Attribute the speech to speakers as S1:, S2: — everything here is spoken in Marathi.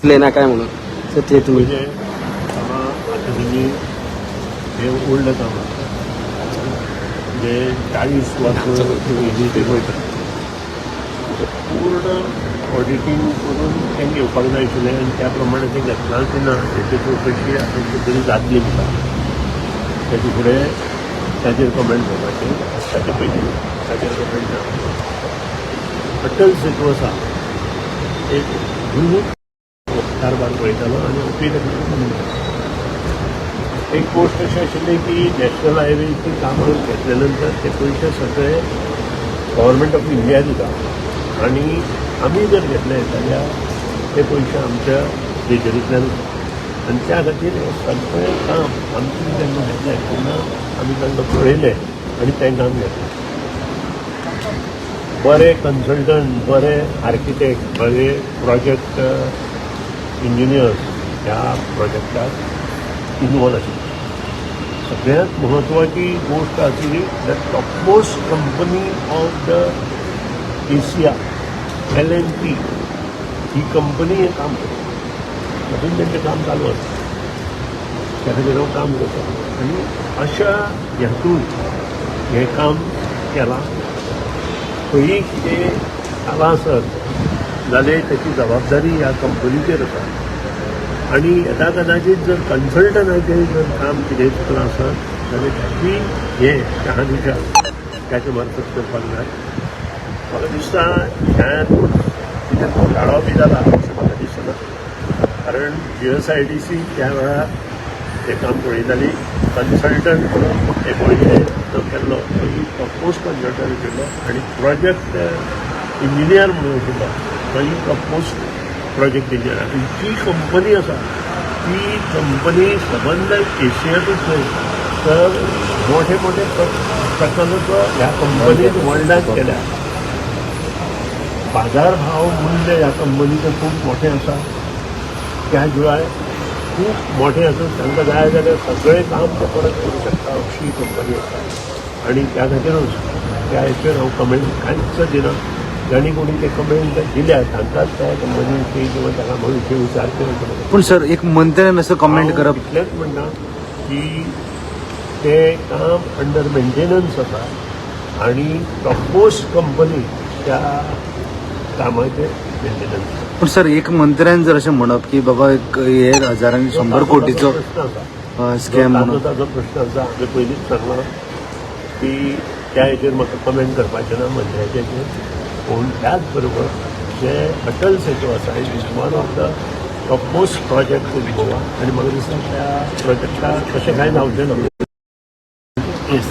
S1: लेना काय म्हणून तर ते तुम्ही
S2: म्हणजे आता तुम्ही हे ओल्ड काम म्हणजे 40 वर्ष ते वयता पूर्ण ऑडिटींग करून तें घेवपाक जाय आशिल्लें आनी त्या प्रमाणे तें घेतलांच ना तेची चवकशी आतां तरी जातली म्हणटा तेचे फुडें ताचेर कमेंट करपाचें ताचे पयलीं ताचेर कमेंट ना अटल सेतू आसा एक भुरगूच कारभार पळयतालो आनी अपील एक गोष्ट अशी आशिल्ली की नॅशनल हायवेची कामां घेतल्या नंतर ते पयशे सगळे गव्हर्मेंट ऑफ इंडिया दिता आनी आमी जर घेतले जाल्यार ते पयशे आमच्या ट्रेजरींतल्यान वता आनी त्या खातीर हें सगळें काम आमचे जेन्ना घेतलें तेन्ना आमी तांकां पळयलें आनी तें काम घेतलें बरे कन्सल्टंट बरे आर्किटेक्ट बरे प्रोजेक्ट इंजिनियर्स ह्या प्रोजेक्टाक इनवॉल्व आशिल्ले सगळ्यांत म्हत्वाची गोष्ट आशिल्ली the topmost company of the Asia L&T he company हें काम करता अजून तेंचें काम चालू आसा त्या खातीर हांव काम करता आनी अशा हातून हें काम केलां खंयी कितें जाला आसत जाल्यार ताची जबाबदारी ह्या कंपनीचेर आसा आनी येता कदाचीत जर कन्सल्टंटाचें जर काम कितें चुकलां आसत जाल्यार ताची हें शहानिशा त्याच्या मार्फत करपाक जाय म्हाका दिसता ह्यातून कितें घोटाळो बी जाला अशें म्हाका दिसना कारण GSIDC त्या वेळार तें काम पळयताली कन्सल्टंट म्हणून ते पयलें तो केल्लो टॉपमोस्ट कन्सल्टंट आशिल्लो आनी प्रोजेक्ट इंजिनियर म्हणून आशिल्लो तोय टॉपमोस्ट प्रोजेक्ट इंजिनियर आनी जी कंपनी आसा ती कंपनी सबंद एशियेंतूच न्हय तर मोठे मोठे प्रकल्प ह्या कंपनीन वर्ल्डांत केल्या बाजार भाव मूल्य ह्या कंपनीचें खूब मोठें आसा त्या शिवाय खूब मोठें आसून तांकां जाय जाल्यार सगळें काम ते परत करूं शकता अशी कंपनी आसा आनी त्या खातीरूच त्या हेचेर हांव कमेंट कांयच दिना जाणी कोणी ते कमेंट दिल्या तांकांच त्या कंपनीची किंवा ताका भविष्य विचारचे
S1: पण सर एक मंत्र्यान असं कमेंट करप
S2: इतलेंच म्हणटा की ते काम अंडर मेंटेनन्स आसा आनी टॉपमोस्ट कंपनी त्या कामाचे मेंटेनन्स
S1: पण सर एक मंत्र्यान जर अशें म्हणप की बाबा एक 1,000 कोटीचो स्कॅम म्हणून
S2: ताजो प्रश्न आसा हांवें पयलींच सांगलां की त्या हेचेर म्हाका कमेंट करपाचें ना मंत्र्याचेर पूण त्याच बरोबर जे अटल सेतू आसा is one of the topmost project in Goa आनी म्हाका दिसता त्या प्रोजेक्टाक तशें कांय जावचें ना येस